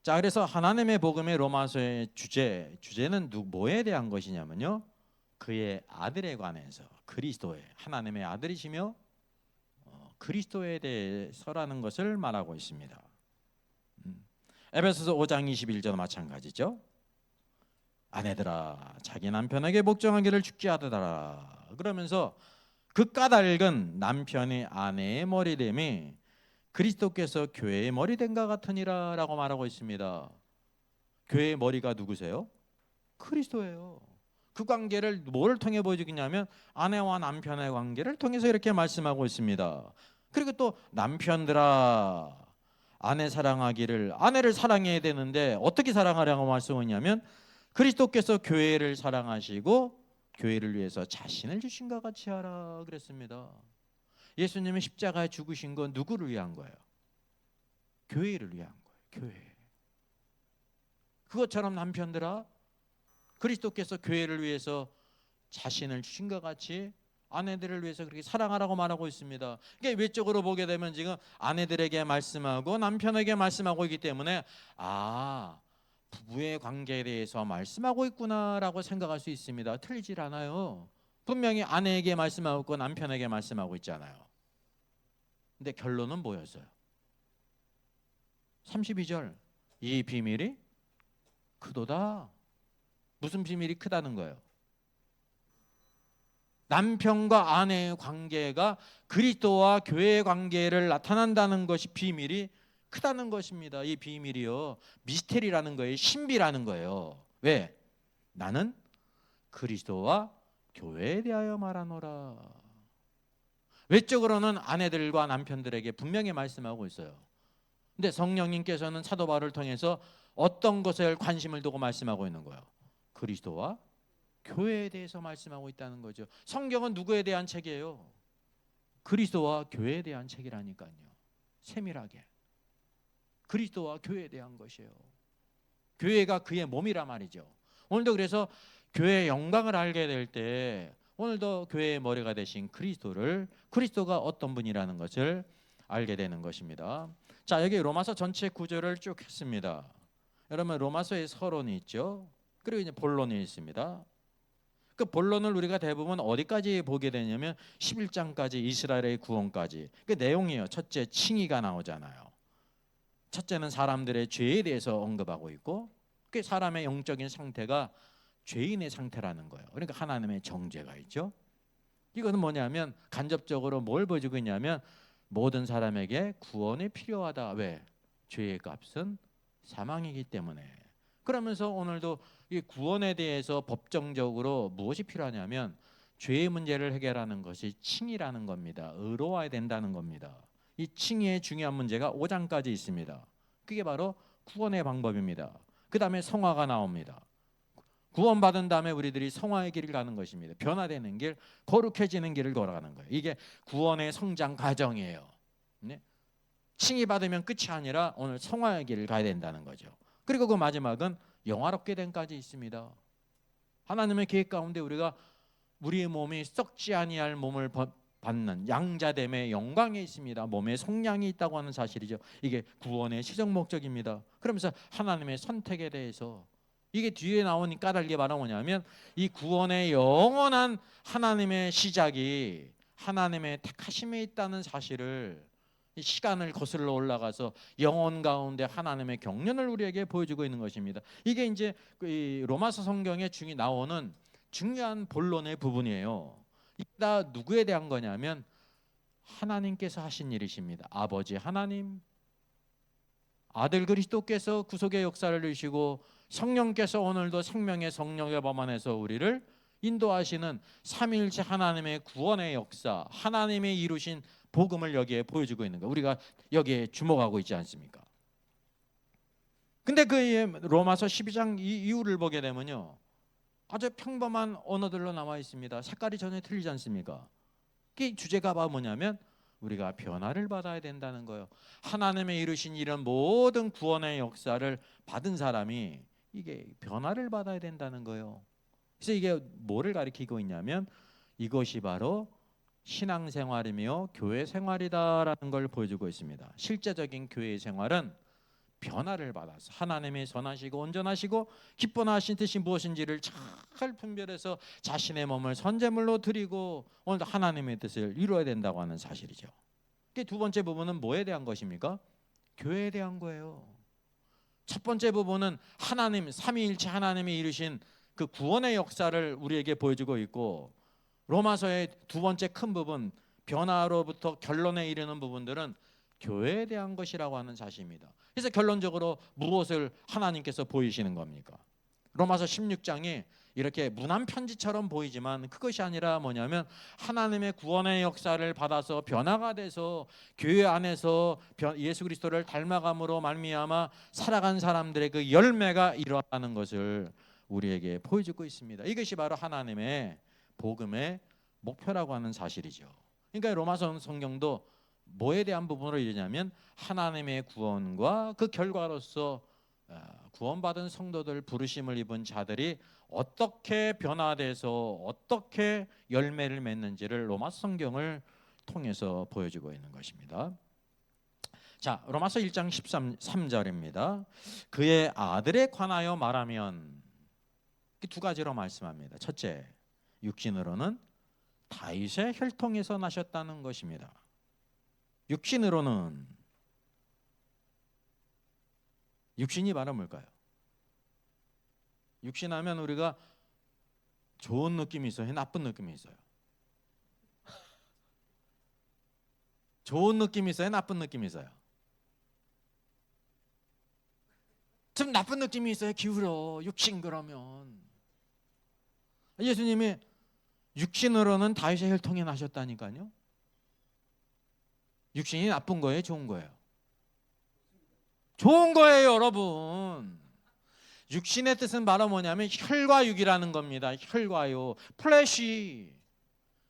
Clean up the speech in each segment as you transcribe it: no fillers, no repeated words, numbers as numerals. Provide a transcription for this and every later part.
자, 그래서 하나님의 복음의 로마서의 주제는 뭐에 대한 것이냐면요, 그의 아들에 관해서, 그리스도의 하나님의 아들이시며 그리스도에 대해서라는 것을 말하고 있습니다. 에베소서 5장 21절 마찬가지죠. 아내들아 자기 남편에게 복종하기를 죽게 하더라. 그러면서 그 까닭은 남편이 아내의 머리됨이 그리스도께서 교회의 머리된과 같으니라 라고 말하고 있습니다. 교회의 머리가 누구세요? 그리스도예요. 그 관계를 뭘 통해 보여주겠냐면 아내와 남편의 관계를 통해서 이렇게 말씀하고 있습니다. 그리고 또 남편들아 아내 사랑하기를, 아내를 사랑해야 되는데 어떻게 사랑하라고 말씀하냐면 그리스도께서 교회를 사랑하시고 교회를 위해서 자신을 주신 것 같이 하라 그랬습니다. 예수님이 십자가에 죽으신 건 누구를 위한 거예요? 교회를 위한 거예요. 교회. 그것처럼 남편들아 그리스도께서 교회를 위해서 자신을 주신 것 같이 아내들을 위해서 그렇게 사랑하라고 말하고 있습니다. 그러니까 외적으로 보게 되면 지금 아내들에게 말씀하고 남편에게 말씀하고 있기 때문에 부부의 관계에 대해서 말씀하고 있구나라고 생각할 수 있습니다. 틀리질 않아요. 분명히 아내에게 말씀하고 있고 남편에게 말씀하고 있잖아요. 근데 결론은 뭐였어요? 32절 이 비밀이 크도다. 무슨 비밀이 크다는 거예요? 남편과 아내의 관계가 그리스도와 교회의 관계를 나타난다는 것이 비밀이 크다는 것입니다. 이 비밀이요 미스테리라는 거예요. 신비라는 거예요. 왜? 나는 그리스도와 교회에 대하여 말하노라. 외적으로는 아내들과 남편들에게 분명히 말씀하고 있어요. 근데 성령님께서는 사도 바울을 통해서 어떤 것을 관심을 두고 말씀하고 있는 거예요? 그리스도와 교회에 대해서 말씀하고 있다는 거죠. 성경은 누구에 대한 책이에요? 그리스도와 교회에 대한 책이라니까요. 세밀하게 그리스도와 교회에 대한 것이에요. 교회가 그의 몸이란 말이죠. 오늘도 그래서 교회의 영광을 알게 될 때 오늘도 교회의 머리가 되신 그리스도가 어떤 분이라는 것을 알게 되는 것입니다. 자, 여기 로마서 전체 구절을 쭉 했습니다. 여러분 로마서에 서론이 있죠. 그리고 이제 본론이 있습니다. 그 본론을 우리가 대부분 어디까지 보게 되냐면 11장까지 이스라엘의 구원까지. 그 내용이에요. 첫째 칭의가 나오잖아요. 첫째는 사람들의 죄에 대해서 언급하고 있고 그 사람의 영적인 상태가 죄인의 상태라는 거예요. 그러니까 하나님의 정죄가 있죠. 이거는 뭐냐면 간접적으로 뭘 보여주고 있냐면 모든 사람에게 구원이 필요하다. 왜? 죄의 값은 사망이기 때문에. 그러면서 오늘도 이 구원에 대해서 법정적으로 무엇이 필요하냐면 죄의 문제를 해결하는 것이 칭의라는 겁니다. 의로워야 된다는 겁니다. 이 칭의의 중요한 문제가 5장까지 있습니다. 그게 바로 구원의 방법입니다. 그 다음에 성화가 나옵니다. 구원받은 다음에 우리들이 성화의 길을 가는 것입니다. 변화되는 길, 거룩해지는 길을 걸어가는 거예요. 이게 구원의 성장 과정이에요. 네? 칭의 받으면 끝이 아니라 오늘 성화의 길을 가야 된다는 거죠. 그리고 그 마지막은 영화롭게 됨까지 있습니다. 하나님의 계획 가운데 우리가 우리의 몸이 썩지 아니할 몸을 받는 양자됨의 영광에 있습니다. 몸에 속량이 있다고 하는 사실이죠. 이게 구원의 시정 목적입니다. 그러면서 하나님의 선택에 대해서 이게 뒤에 나오는 까닭이 바로 뭐냐면 이 구원의 영원한 하나님의 시작이 하나님의 택하심에 있다는 사실을 시간을 거슬러 올라가서 영혼 가운데 하나님의 경륜을 우리에게 보여주고 있는 것입니다. 이게 이제 로마서 성경에 나오는 중요한 본론의 부분이에요. 이게 다 누구에 대한 거냐면 하나님께서 하신 일이십니다. 아버지 하나님, 아들 그리스도께서 구속의 역사를 이루시고 성령께서 오늘도 생명의 성령의 범 안에서 우리를 인도하시는 삼위일체 하나님의 구원의 역사, 하나님의 이루신 복음을 여기에 보여주고 있는 거예요. 우리가 여기에 주목하고 있지 않습니까? 근데 그 로마서 12장 이후를 보게 되면요, 아주 평범한 언어들로 나와 있습니다. 색깔이 전혀 틀리지 않습니까? 그 주제가 뭐냐면 우리가 변화를 받아야 된다는 거예요. 하나님의 이루신 이런 모든 구원의 역사를 받은 사람이 이게 변화를 받아야 된다는 거예요. 그래서 이게 뭐를 가리키고 있냐면 이것이 바로 신앙생활이며 교회 생활이다라는 걸 보여주고 있습니다. 실제적인 교회 생활은 변화를 받아서 하나님의 선하시고 온전하시고 기뻐나 하신 뜻이 무엇인지를 잘 분별해서 자신의 몸을 선제물로 드리고 오늘도 하나님의 뜻을 이루어야 된다고 하는 사실이죠. 두 번째 부분은 뭐에 대한 것입니까? 교회에 대한 거예요. 첫 번째 부분은 하나님, 삼위일체 하나님이 이루신 그 구원의 역사를 우리에게 보여주고 있고, 로마서의 두 번째 큰 부분, 변화로부터 결론에 이르는 부분들은 교회에 대한 것이라고 하는 사실입니다. 그래서 결론적으로 무엇을 하나님께서 보이시는 겁니까? 로마서 16장이 이렇게 문안 편지처럼 보이지만 그것이 아니라 뭐냐면 하나님의 구원의 역사를 받아서 변화가 돼서 교회 안에서 예수 그리스도를 닮아감으로 말미암아 살아간 사람들의 그 열매가 일어나는 것을 우리에게 보여주고 있습니다. 이것이 바로 하나님의 복음의 목표라고 하는 사실이죠. 그러니까 로마서 성경도 뭐에 대한 부분으로 이르냐면 하나님의 구원과 그 결과로서 구원받은 성도들, 부르심을 입은 자들이 어떻게 변화돼서 어떻게 열매를 맺는지를 로마서 성경을 통해서 보여주고 있는 것입니다. 자, 로마서 1장 13절입니다. 그의 아들에 관하여 말하면 두 가지로 말씀합니다. 첫째, 육신으로는 다윗의 혈통에서 나셨다는 것입니다. 육신으로는, 육신이 바로 뭘까요? 육신하면 우리가 좋은 느낌이 있어요? 나쁜 느낌이 있어요? 좋은 느낌이 있어요? 나쁜 느낌이 있어요? 좀 나쁜 느낌이 있어요. 기울어. 육신 그러면. 예수님이 육신으로는 다윗의 혈통에 나셨다니까요. 육신이 나쁜 거예요? 좋은 거예요? 좋은 거예요, 여러분. 육신의 뜻은 바로 뭐냐면 혈과 육이라는 겁니다. 혈과 육. 플래시.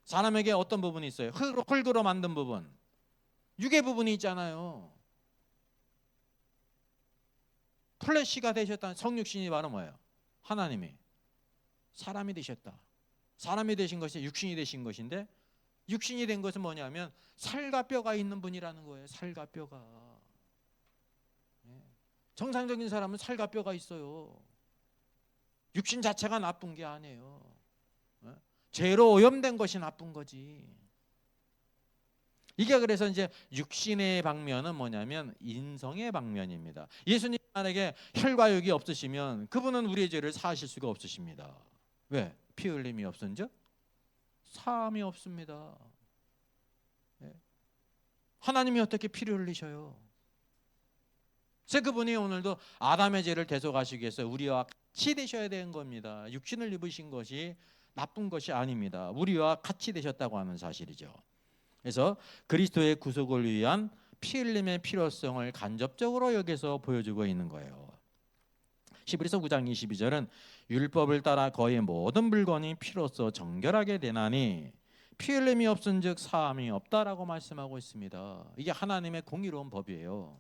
사람에게 어떤 부분이 있어요? 흙으로 만든 부분. 육의 부분이 있잖아요. 플래시가 되셨다는 성육신이 바로 뭐예요? 하나님이 사람이 되셨다. 사람이 되신 것이 육신이 되신 것인데, 육신이 된 것은 뭐냐면 살과 뼈가 있는 분이라는 거예요. 살과 뼈가. 정상적인 사람은 살과 뼈가 있어요. 육신 자체가 나쁜 게 아니에요. 죄로 오염된 것이 나쁜 거지. 이게 그래서 이제 육신의 방면은 뭐냐면 인성의 방면입니다. 예수님에게 혈과 육이 없으시면 그분은 우리의 죄를 사하실 수가 없으십니다. 왜? 피 흘림이 없은즉 사함이 없습니다. 하나님이 어떻게 피를 흘리셔요? 그래서 그분이 오늘도 아담의 죄를 대속하시기 위해서 우리와 같이 되셔야 되는 겁니다. 육신을 입으신 것이 나쁜 것이 아닙니다. 우리와 같이 되셨다고 하는 사실이죠. 그래서 그리스도의 구속을 위한 피 흘림의 필요성을 간접적으로 여기서 보여주고 있는 거예요. 히브리서 9장 22절은 율법을 따라 거의 모든 물건이 피로써 정결하게 되나니 피 흘림이 없은즉 사함이 없다라고 말씀하고 있습니다. 이게 하나님의 공의로운 법이에요.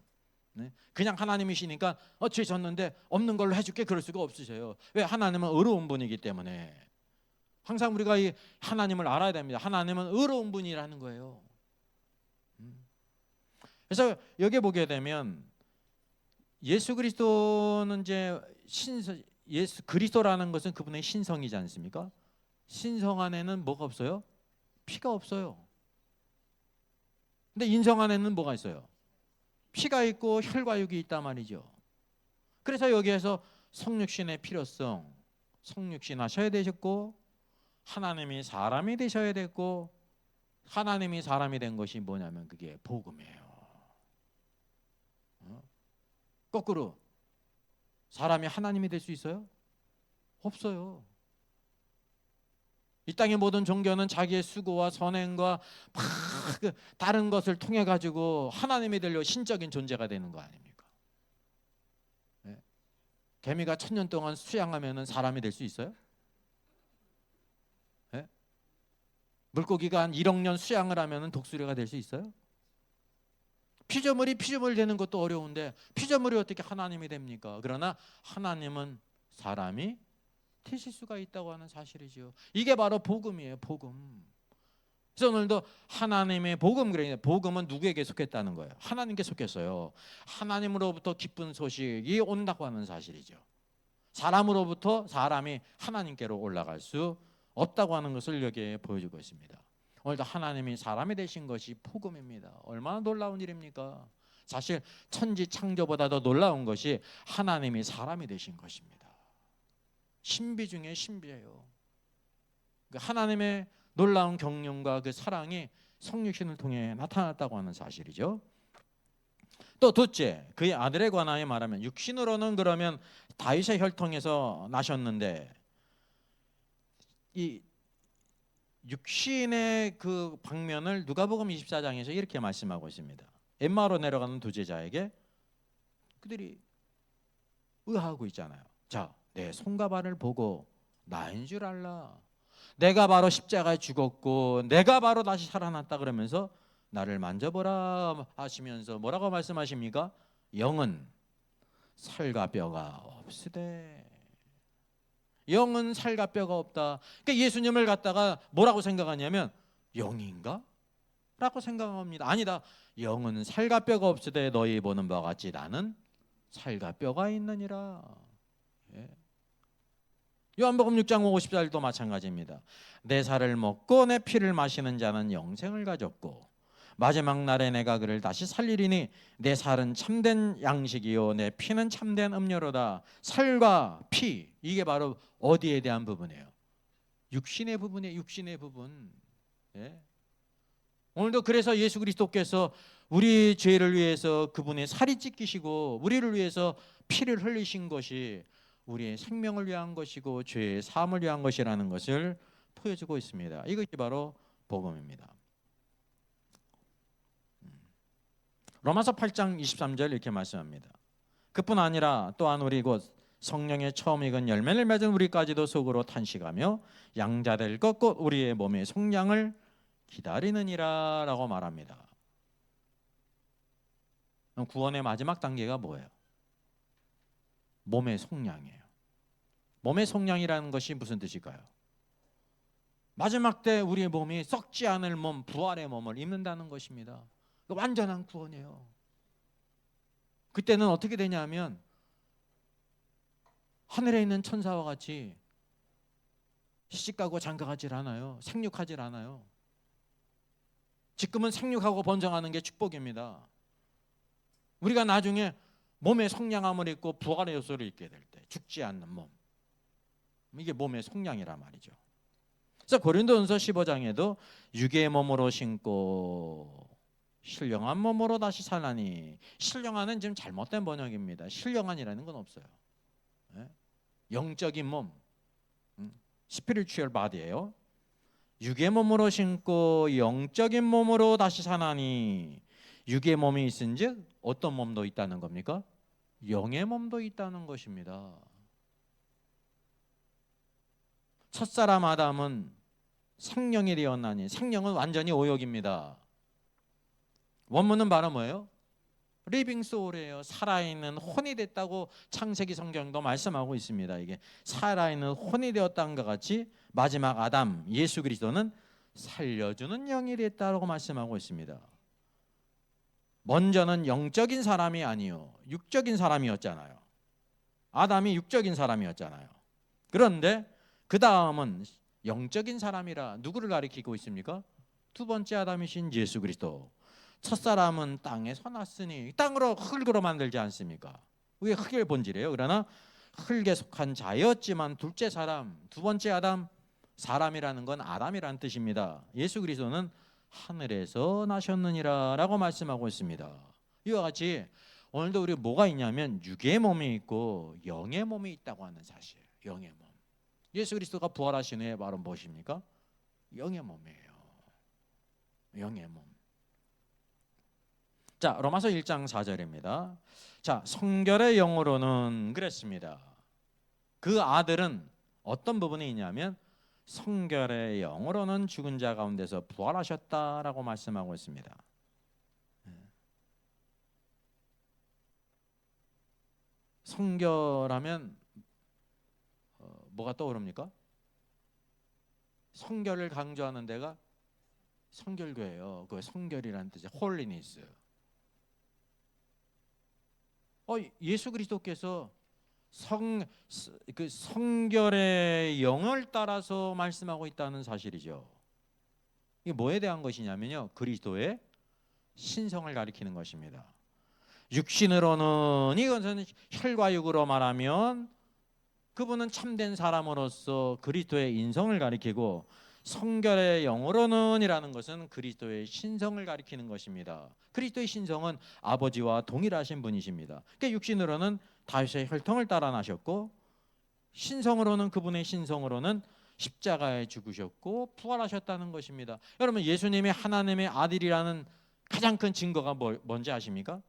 그냥 하나님이시니까 죄 졌는데 없는 걸로 해줄게 그럴 수가 없으셔요. 왜? 하나님은 의로운 분이기 때문에. 항상 우리가 이 하나님을 알아야 됩니다. 하나님은 의로운 분이라는 거예요. 그래서 여기 보게 되면 예수 그리스도는 이제 예수 그리스도라는 것은 그분의 신성이지 않습니까? 신성 안에는 뭐가 없어요? 피가 없어요. 근데 인성 안에는 뭐가 있어요? 피가 있고 혈과 육이 있단 말이죠. 그래서 여기에서 성육신의 필요성, 성육신 하셔야 되셨고 하나님이 사람이 되셔야 됐고 하나님이 사람이 된 것이 뭐냐면 그게 복음이에요. 거꾸로 사람이 하나님이 될 수 있어요? 없어요. 이 땅의 모든 종교는 자기의 수고와 선행과 막 다른 것을 통해 가지고 하나님이 되려 신적인 존재가 되는 거 아닙니까? 개미가 1000년 동안 수양하면 사람이 될 수 있어요? 물고기가 한 1억 년 수양을 하면 독수리가 될 수 있어요? 피조물이 피조물 되는 것도 어려운데 피조물이 어떻게 하나님이 됩니까? 그러나 하나님은 사람이 되실 수가 있다고 하는 사실이죠. 이게 바로 복음이에요. 복음. 그래서 오늘도 하나님의 복음, 그러니까 복음은 누구에게 속했다는 거예요? 하나님께 속했어요. 하나님으로부터 기쁜 소식이 온다고 하는 사실이죠. 사람으로부터 사람이 하나님께로 올라갈 수 없다고 하는 것을 여기에 보여주고 있습니다. 오늘도 하나님이 사람이 되신 것이 복음입니다. 얼마나 놀라운 일입니까? 사실 천지 창조보다 더 놀라운 것이 하나님이 사람이 되신 것입니다. 신비 중에 신비예요. 하나님의 놀라운 경륜과 그 사랑이 성육신을 통해 나타났다고 하는 사실이죠. 또 둘째, 그의 아들에 관하여 말하면 육신으로는 그러면 다윗의 혈통에서 나셨는데 이 육신의 그 방면을 누가복음 24장에서 이렇게 말씀하고 있습니다. 엠마오로 내려가는 두 제자에게 그들이 의아하고 있잖아요. 자, 내 손과 발을 보고 나인 줄 알라. 내가 바로 십자가에 죽었고 내가 바로 다시 살아났다 그러면서 나를 만져보라 하시면서 뭐라고 말씀하십니까? 영은 살과 뼈가 없으되. 영은 살과 뼈가 없다. 그러니까 예수님을 갖다가 뭐라고 생각하냐면 영인가? 라고 생각합니다. 아니다. 영은 살과 뼈가 없으되 너희 보는 바와 같이 나는 살과 뼈가 있느니라. 예. 요한복음 6장 54절도 마찬가지입니다. 내 살을 먹고 내 피를 마시는 자는 영생을 가졌고 마지막 날에 내가 그를 다시 살리리니 내 살은 참된 양식이요 내 피는 참된 음료로다. 살과 피, 이게 바로 어디에 대한 부분이에요? 육신의 부분이에요. 육신의 부분. 예. 오늘도 그래서 예수 그리스도께서 우리 죄를 위해서 그분의 살이 찢기시고 우리를 위해서 피를 흘리신 것이 우리의 생명을 위한 것이고 죄의 사함을 위한 것이라는 것을 보여주고 있습니다. 이것이 바로 복음입니다. 로마서 8장 23절 이렇게 말씀합니다. 그뿐 아니라 또한 우리 곧 성령의 처음 익은 열매를 맺은 우리까지도 속으로 탄식하며 양자될 것 곧 우리의 몸의 속량을 기다리느니라 라고 말합니다. 구원의 마지막 단계가 뭐예요? 몸의 속량이에요. 몸의 속량이라는 것이 무슨 뜻일까요? 마지막 때 우리의 몸이 썩지 않을 몸, 부활의 몸을 입는다는 것입니다. 완전한 구원이에요. 그때는 어떻게 되냐면 하늘에 있는 천사와 같이 시집가고 장가가질 않아요. 생육하질 않아요. 지금은 생육하고 번성하는 게 축복입니다. 우리가 나중에 몸의 속량함을 입고 부활의 요소를 입게 될 때 죽지 않는 몸, 이게 몸의 속량이란 말이죠. 그래서 고린도전서 15장에도 육의 몸으로 신고 신령한 몸으로 다시 살라니, 신령한은 지금 잘못된 번역입니다. 신령한이라는 건 없어요. 영적인 몸, spiritual body예요. 육의 몸으로 신고 영적인 몸으로 다시 사나니, 육의 몸이 있은즉 어떤 몸도 있다는 겁니까? 영의 몸도 있다는 것입니다. 첫사람 아담은 생령이 되었나니, 생령은 완전히 오역입니다. 원문은 바로 뭐예요? 리빙 소울이에요. 살아있는 혼이 됐다고 창세기 성경도 말씀하고 있습니다. 이게 살아있는 혼이 되었다는 것 같이 마지막 아담 예수 그리스도는 살려주는 영이 됐다고 말씀하고 있습니다. 먼저는 영적인 사람이 아니요 육적인 사람이었잖아요. 아담이 육적인 사람이었잖아요. 그런데 그 다음은 영적인 사람이라 누구를 가리키고 있습니까? 두 번째 아담이신 예수 그리스도. 첫사람은 땅에서 났으니 땅으로 흙으로 만들지 않습니까? 그게 흙의 본질이에요. 그러나 흙에 속한 자였지만 둘째 사람, 두 번째 아담, 사람이라는 건 아담이라는 뜻입니다. 예수 그리스도는 하늘에서 나셨느니라 라고 말씀하고 있습니다. 이와 같이 오늘도 우리 뭐가 있냐면 육의 몸이 있고 영의 몸이 있다고 하는 사실이에요. 영의 몸. 예수 그리스도가 부활하신 후에 바로 무엇입니까? 영의 몸이에요. 영의 몸. 자, 로마서 1장 4절입니다. 자, 성결의 영으로는 그랬습니다. 그 아들은 어떤 부분이 있냐면 성결의 영으로는 죽은 자 가운데서 부활하셨다라고 말씀하고 있습니다. 성결하면 뭐가 떠오릅니까? 성결을 강조하는 데가 성결교예요. 그 성결이라는 뜻이 홀리니스. 예수 그리스도께서 그 성결의 영을 따라서 말씀하고 있다는 사실이죠. 이게 뭐에 대한 것이냐면요, 그리스도의 신성을 가리키는 것입니다. 육신으로는, 이것은 혈과 육으로 말하면 그분은 참된 사람으로서 그리스도의 인성을 가리키고, 성결의 영으로는 이라는 것은 그리스도의 신성을 가리키는 것입니다. 그리스도의 신성은 아버지와 동일하신 분이십니다. 그러니까 육신으로는 다윗의 혈통을 따라 나셨고, 신성으로는, 그분의 신성으로는 십자가에 죽으셨고 부활하셨다는 것입니다. 여러분, 예수님이 하나님의 아들이라는 가장 큰 증거가 뭔지 아십니까?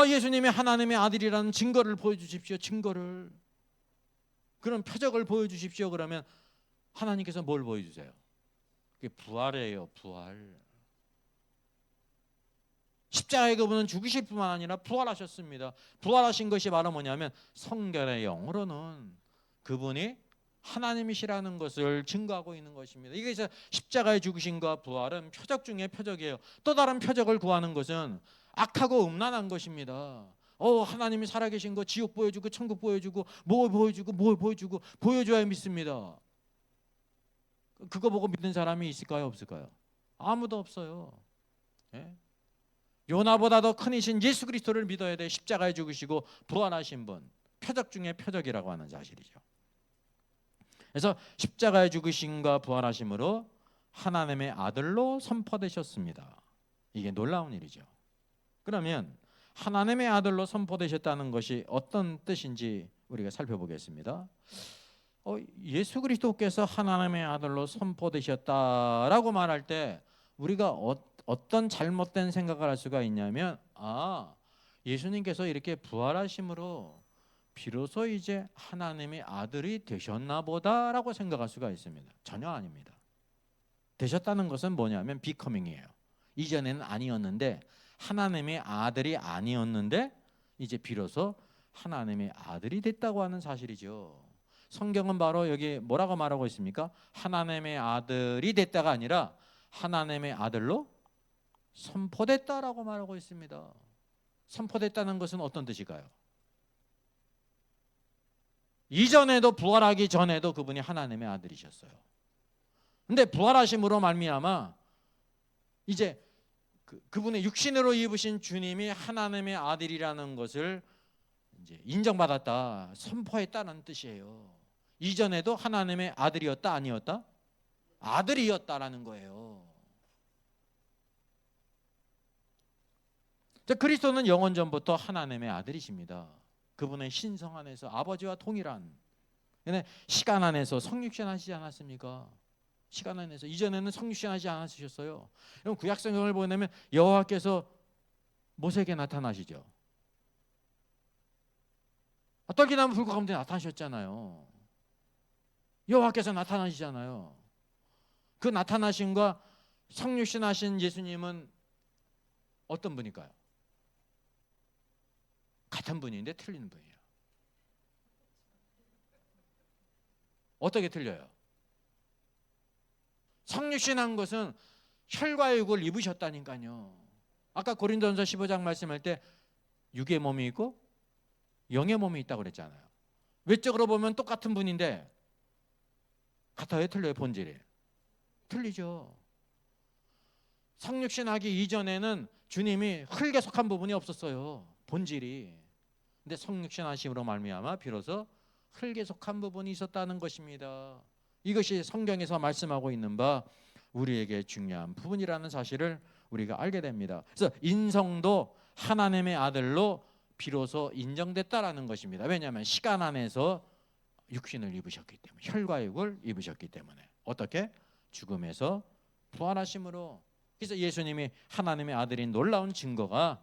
예수님이 하나님의 아들이라는 증거를 보여주십시오. 증거를. 그런 표적을 보여주십시오. 그러면 하나님께서 뭘 보여주세요? 그게 부활이에요. 부활. 십자가에 그분은 죽으실 뿐만 아니라 부활하셨습니다. 부활하신 것이 바로 뭐냐면 성결의 영으로는 그분이 하나님이시라는 것을 증거하고 있는 것입니다. 이게 십자가의 죽으심과 부활은 표적 중에 표적이에요. 또 다른 표적을 구하는 것은 악하고 음란한 것입니다. 하나님이 살아계신 거 지옥 보여주고 천국 보여주고 뭘 보여주고 보여줘야 믿습니다. 그거 보고 믿는 사람이 있을까요, 없을까요? 아무도 없어요. 예? 요나보다 더 큰 이신 예수 그리스도를 믿어야 돼. 십자가에 죽으시고 부활하신 분, 표적 중에 표적이라고 하는 사실이죠. 그래서 십자가에 죽으심과 부활하심으로 하나님의 아들로 선포되셨습니다. 이게 놀라운 일이죠. 그러면 하나님의 아들로 선포되셨다는 것이 어떤 뜻인지 우리가 살펴보겠습니다. 예수 그리스도께서 하나님의 아들로 선포되셨다라고 말할 때 우리가 어떤 잘못된 생각을 할 수가 있냐면, 예수님께서 이렇게 부활하심으로 비로소 이제 하나님의 아들이 되셨나 보다라고 생각할 수가 있습니다. 전혀 아닙니다. 되셨다는 것은 뭐냐면 비커밍이에요. 이전에는 아니었는데, 하나님의 아들이 아니었는데 이제 비로소 하나님의 아들이 됐다고 하는 사실이죠. 성경은 바로 여기 뭐라고 말하고 있습니까? 하나님의 아들이 됐다가 아니라 하나님의 아들로 선포됐다라고 말하고 있습니다. 선포됐다는 것은 어떤 뜻일까요? 이전에도, 부활하기 전에도 그분이 하나님의 아들이셨어요. 근데 부활하심으로 말미암아 이제 그분의 육신으로 입으신 주님이 하나님의 아들이라는 것을 이제 인정받았다, 선포했다는 뜻이에요. 이전에도 하나님의 아들이었다, 아니었다? 아들이었다라는 거예요. 그리스도는 영원 전부터 하나님의 아들이십니다. 그분의 신성 안에서 아버지와 동일한, 시간 안에서 성육신 하시지 않았습니까? 시간 안에서. 이전에는 성육신 하지 않으셨어요. 그럼 구약 성경을 보내면 여호와께서 모세에게 나타나시죠. 떨기나무 불꽃 가운데 나타나셨잖아요. 여호와께서 나타나시잖아요. 그 나타나심과 성육신 하신 예수님은 어떤 분일까요? 같은 분인데 틀린 분이에요. 어떻게 틀려요? 성육신한 것은 혈과 육을 입으셨다니까요. 아까 고린도전서 15장 말씀할 때 육의 몸이 있고 영의 몸이 있다고 그랬잖아요. 외적으로 보면 똑같은 분인데 같아요, 틀려요? 본질이 틀리죠. 성육신하기 이전에는 주님이 흙에 속한 부분이 없었어요, 본질이. 근데 성육신하심으로 말미암아 비로소 흙에 속한 부분이 있었다는 것입니다. 이것이 성경에서 말씀하고 있는 바 우리에게 중요한 부분이라는 사실을 우리가 알게 됩니다. 그래서 인성도 하나님의 아들로 비로소 인정됐다라는 것입니다. 왜냐하면 시간 안에서 육신을 입으셨기 때문에, 혈과 육을 입으셨기 때문에. 어떻게? 죽음에서 부활하심으로. 그래서 예수님이 하나님의 아들인 놀라운 증거가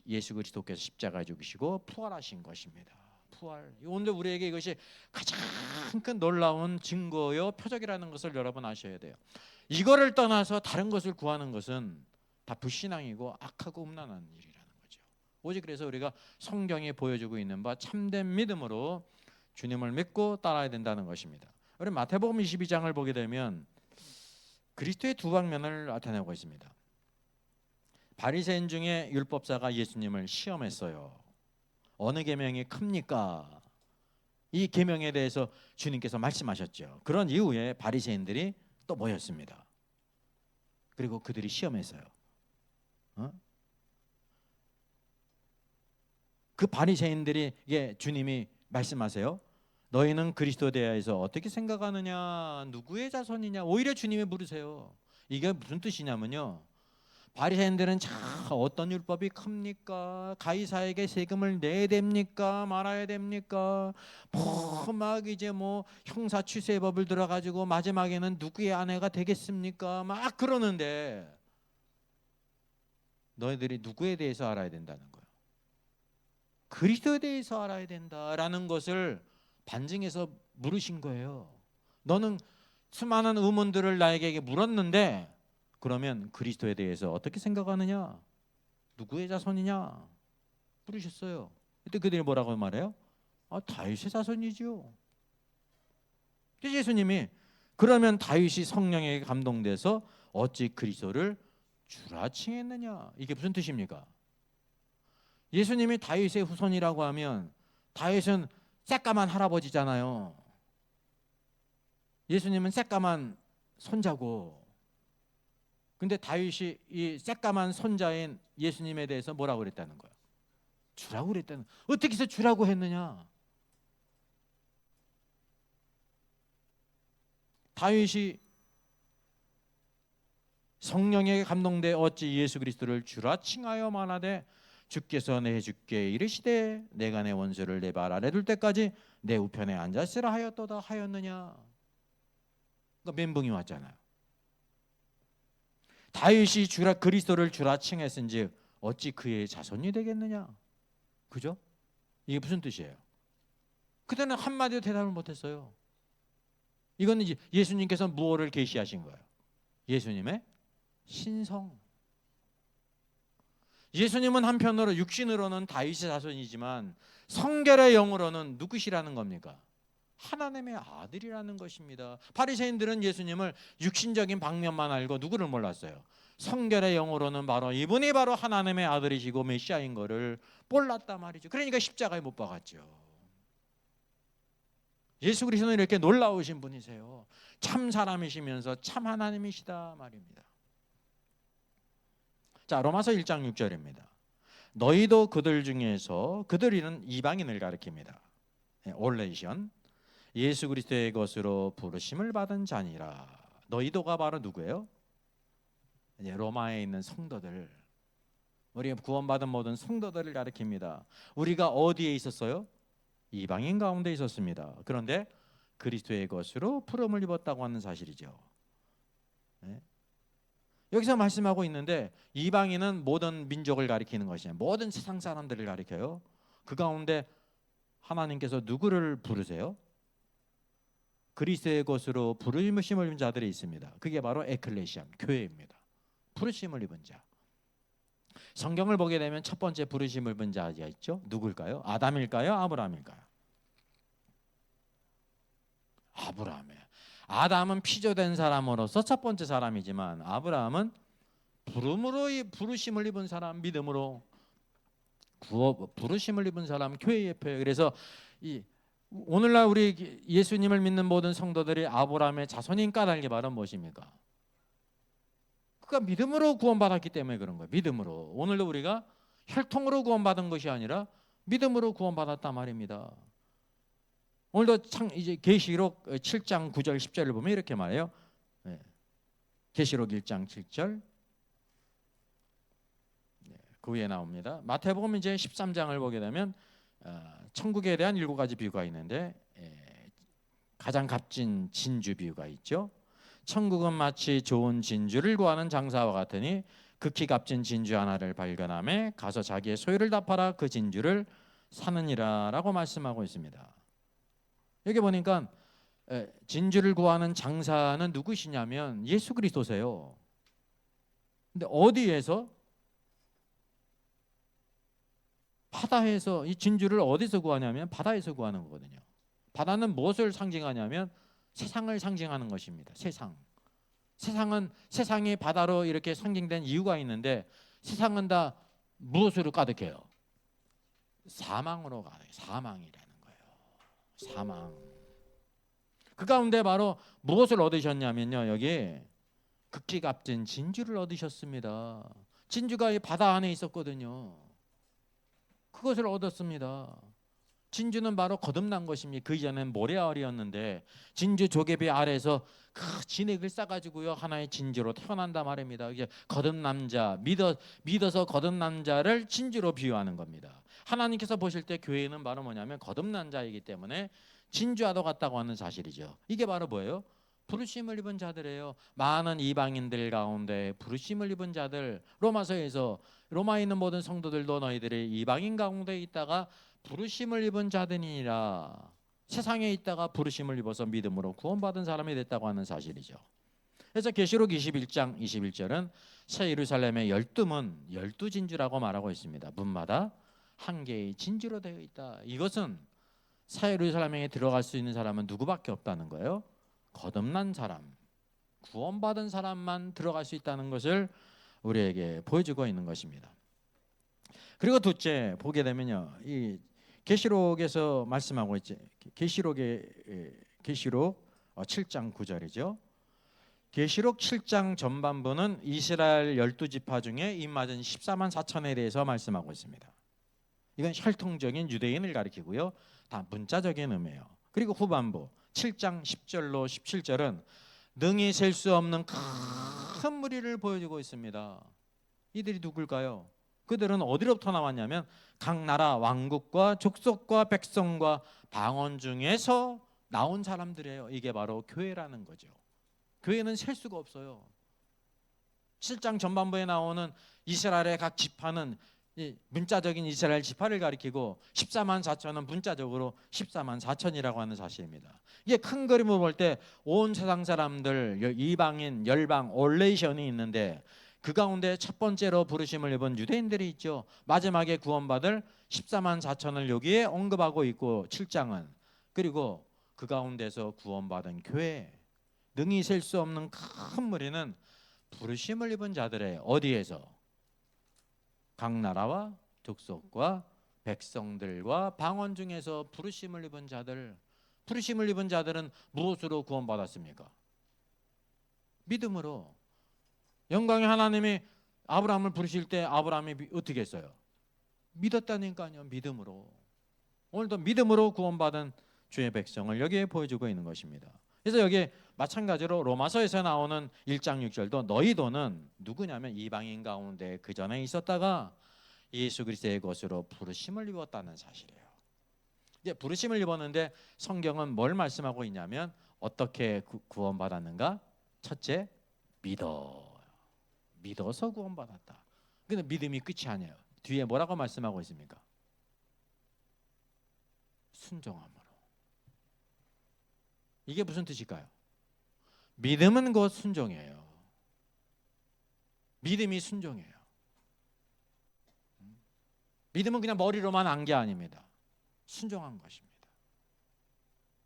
예수 그리스도께서 십자가에 죽으시고 부활하신 것입니다. 부활. 오늘 우리에게 이것이 가장 큰 놀라운 증거요, 표적이라는 것을 여러분 아셔야 돼요. 이거를 떠나서 다른 것을 구하는 것은 다 불신앙이고 악하고 음란한 일이라는 거죠. 오직 그래서 우리가 성경이 보여주고 있는 바 참된 믿음으로 주님을 믿고 따라야 된다는 것입니다. 우리 마태복음 22장을 보게 되면 그리스도의 두 방면을 나타내고 있습니다. 바리새인 중에 율법사가 예수님을 시험했어요. 어느 계명이 큽니까? 이 계명에 대해서 주님께서 말씀하셨죠. 그런 이후에 바리새인들이 또 모였습니다. 그리고 그들이 시험했어요. 그 바리새인들에게 주님이 말씀하세요. 너희는 그리스도에 대해서 어떻게 생각하느냐? 누구의 자손이냐? 오히려 주님이 물으세요. 이게 무슨 뜻이냐면요. 바리새인들은 자 어떤 율법이 큽니까? 가이사에게 세금을 내야 됩니까? 말아야 됩니까? 막 이제 뭐 형사취세법을 들어가지고 마지막에는 누구의 아내가 되겠습니까? 막 그러는데 너희들이 누구에 대해서 알아야 된다는 거예요. 그리스도에 대해서 알아야 된다라는 것을 반증해서 물으신 거예요. 너는 수많은 의문들을 나에게 물었는데 그러면 그리스도에 대해서 어떻게 생각하느냐? 누구의 자손이냐? 물으셨어요. 그때 그들이 뭐라고 말해요? 다윗의 자손이지요. 예수님이 그러면 다윗이 성령에게 감동돼서 어찌 그리스도를 주라 칭했느냐? 이게 무슨 뜻입니까? 예수님이 다윗의 후손이라고 하면 다윗은 새까만 할아버지잖아요. 예수님은 새까만 손자고, 근데 다윗이 이 새까만 손자인 예수님에 대해서 뭐라고 그랬다는 거예요? 주라고 그랬다는 거예요. 어떻게 해서 주라고 했느냐? 다윗이 성령에게 감동돼 어찌 예수 그리스도를 주라 칭하여 말하되 주께서 내 주께 이르시되 내가 내 원수를 내 발 아래 둘 때까지 내 우편에 앉았으라 하였도다 하였느냐? 그러니까 멘붕이 왔잖아요. 다윗이 주라 그리스도를 주라 칭했은즉 어찌 그의 자손이 되겠느냐? 그죠? 이게 무슨 뜻이에요? 그때는 한마디도 대답을 못했어요. 이거는 이제 예수님께서 무엇을 계시하신 거예요? 예수님의 신성. 예수님은 한편으로 육신으로는 다윗의 자손이지만 성결의 영으로는 누구시라는 겁니까? 하나님의 아들이라는 것입니다. 바리새인들은 예수님을 육신적인 방면만 알고 누구를 몰랐어요? 성결의 영으로는 바로 이분이 바로 하나님의 아들이시고 메시아인 것을 몰랐단 말이죠. 그러니까 십자가에 못 박았죠. 예수 그리스도는 이렇게 놀라우신 분이세요. 참 사람이시면서 참 하나님이시다 말입니다. 자, 로마서 1장 6절입니다. 너희도 그들 중에서, 그들이는 이방인을 가리킵니다. 올레이션, 예수 그리스도의 것으로 부르심을 받은 자니라. 너희도가 바로 누구예요? 로마에 있는 성도들, 우리가 구원받은 모든 성도들을 가리킵니다. 우리가 어디에 있었어요? 이방인 가운데 있었습니다. 그런데 그리스도의 것으로 부름을 입었다고 하는 사실이죠. 여기서 말씀하고 있는데 이방인은 모든 민족을 가리키는 것이냐, 모든 세상 사람들을 가리켜요. 그 가운데 하나님께서 누구를 부르세요? 그리스도의 것으로 부르심을 입은 자들이 있습니다. 그게 바로 에클레시아, 교회입니다. 부르심을 입은 자. 성경을 보게 되면 첫 번째 부르심을 입은 자가 있죠. 누굴까요? 아담일까요? 아브라함일까요? 아브라함이에요. 아담은 피조된 사람으로서 첫 번째 사람이지만 아브라함은 부름으로 부르심을 입은 사람, 믿음으로 부르심을 입은 사람, 교회의 표현. 그래서 이 오늘날 우리 예수님을 믿는 모든 성도들이 아브라함의 자손인 까닭이 바로 무엇입니까? 그러니까 믿음으로 구원받았기 때문에 그런 거예요. 믿음으로. 오늘도 우리가 혈통으로 구원받은 것이 아니라 믿음으로 구원받았단 말입니다. 오늘도 이제 계시록 7장 9절 10절을 보면 이렇게 말해요. 계시록 1장 7절. 그 위에 나옵니다. 마태복음 이제 13장을 보게 되면 천국에 대한 7가지 비유가 있는데 가장 값진 진주 비유가 있죠. 천국은 마치 좋은 진주를 구하는 장사와 같으니 극히 값진 진주 하나를 발견하며 가서 자기의 소유를 다 팔아 그 진주를 사느니라 라고 말씀하고 있습니다. 여기 보니까 진주를 구하는 장사는 누구시냐면 예수 그리스도세요. 근데 어디에서? 바다에서. 이 진주를 어디서 구하냐면 바다에서 구하는 거거든요. 바다는 무엇을 상징하냐면 세상을 상징하는 것입니다. 세상. 세상이 바다로 이렇게 상징된 이유가 있는데 세상은 다 무엇으로 가득해요? 사망으로 가득해요. 사망이라는 거예요. 사망. 그 가운데 바로 무엇을 얻으셨냐면요, 여기 극기 값진 진주를 얻으셨습니다. 진주가 이 바다 안에 있었거든요. 그것을 얻었습니다. 진주는 바로 거듭난 것입니다. 그 이전엔 모래알이었는데 진주 조개비 아래에서 그 진액을 싸가지고요 하나의 진주로 태어난다 말입니다. 이제 거듭난 자, 믿어서 거듭난 자를 진주로 비유하는 겁니다. 하나님께서 보실 때 교회는 바로 뭐냐면 거듭난 자이기 때문에 진주와도 같다고 하는 사실이죠. 이게 바로 뭐예요? 부르심을 입은 자들이에요. 많은 이방인들 가운데 부르심을 입은 자들. 로마서에서 로마에 있는 모든 성도들도 너희들이 이방인 가운데 있다가 부르심을 입은 자들이니라. 세상에 있다가 부르심을 입어서 믿음으로 구원받은 사람이 됐다고 하는 사실이죠. 그래서 계시록 21장 21절은 새 예루살렘의 12문 12진주라고 말하고 있습니다. 문마다 한 개의 진주로 되어 있다. 이것은 새 예루살렘에 들어갈 수 있는 사람은 누구밖에 없다는 거예요. 거듭난 사람, 구원받은 사람만 들어갈 수 있다는 것을 우리에게 보여주고 있는 것입니다. 그리고 둘째 보게 되면요, 이 계시록에서 말씀하고 있지. 계시록 7장 9절이죠. 계시록 7장 전반부는 이스라엘 12지파 중에 입맞은 14만 4천에 대해서 말씀하고 있습니다. 이건 혈통적인 유대인을 가리키고요. 다 문자적인 의미예요. 그리고 후반부 7장 10절로 17절은 능히 셀 수 없는 큰 무리를 보여주고 있습니다. 이들이 누굴까요? 그들은 어디로부터 나왔냐면 각 나라 왕국과 족속과 백성과 방언 중에서 나온 사람들이에요. 이게 바로 교회라는 거죠. 교회는 셀 수가 없어요. 7장 전반부에 나오는 이스라엘의 각 지파는 문자적인 이스라엘 지파를 가리키고 14만 4천은 문자적으로 14만 4천이라고 하는 사실입니다. 이게 큰 그림을 볼 때 온 세상 사람들, 이방인, 열방, 올레이션이 있는데 그 가운데 첫 번째로 부르심을 입은 유대인들이 있죠. 마지막에 구원받을 14만 4천을 여기에 언급하고 있고 7장은. 그리고 그 가운데서 구원받은 교회, 능히 셀 수 없는 큰 무리는 부르심을 입은 자들의 어디에서? 각 나라와 족속과 백성들과 방언 중에서 부르심을 입은 자들. 부르심을 입은 자들은 무엇으로 구원받았습니까? 믿음으로. 영광의 하나님이 아브라함을 부르실 때 아브라함이 어떻게 했어요? 믿었다니까요. 믿음으로. 오늘도 믿음으로 구원받은 주의 백성을 여기에 보여주고 있는 것입니다. 그래서 여기 마찬가지로 로마서에서 나오는 1장 6절도 너희도는 누구냐면 이방인 가운데 그 전에 있었다가 예수 그리스도의 것으로 부르심을 입었다는 사실이에요. 이제 부르심을 입었는데 성경은 뭘 말씀하고 있냐면 어떻게 구원받았는가? 첫째, 믿어서 구원받았다. 근데 믿음이 끝이 아니에요. 뒤에 뭐라고 말씀하고 있습니까? 순종함으로. 이게 무슨 뜻일까요? 믿음은 곧 순종이에요. 믿음이 순종이에요. 믿음은 그냥 머리로만 안 게 아닙니다. 순종한 것입니다.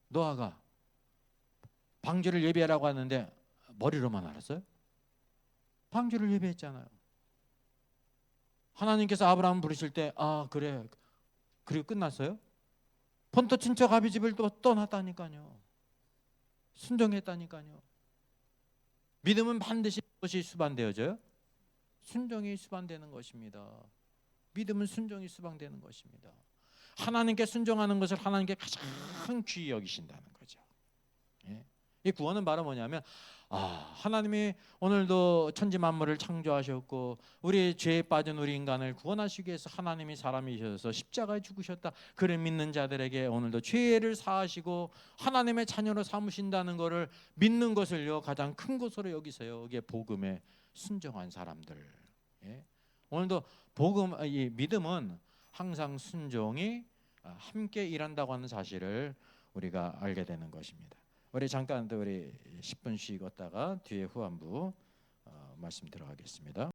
노아가 방주를 예비하라고 하는데 머리로만 알았어요? 방주를 예비했잖아요. 하나님께서 아브라함 부르실 때 그래 그리고 끝났어요? 본토 친척 아비 집을 또 떠났다니까요. 순종했다니까요. 믿음은 반드시 무엇이 수반되어져요? 순종이 수반되는 것입니다. 믿음은 순종이 수반되는 것입니다. 하나님께 순종하는 것을 하나님께 가장 귀히 여기신다는 거죠. 이 구원은 바로 뭐냐면 하나님이 오늘도 천지 만물을 창조하셨고 우리 죄에 빠진 우리 인간을 구원하시기 위해서 하나님이 사람이셔서 십자가에 죽으셨다. 그를 믿는 자들에게 오늘도 죄를 사하시고 하나님의 자녀로 삼으신다는 것을 믿는 것을요 가장 큰 것으로 여기세요. 이게 복음에 순종한 사람들. 오늘도 이 믿음은 항상 순종이 함께 일한다고 하는 사실을 우리가 알게 되는 것입니다. 우리 잠깐 우리 10분 쉬었다가 뒤에 후반부 말씀 들어가겠습니다.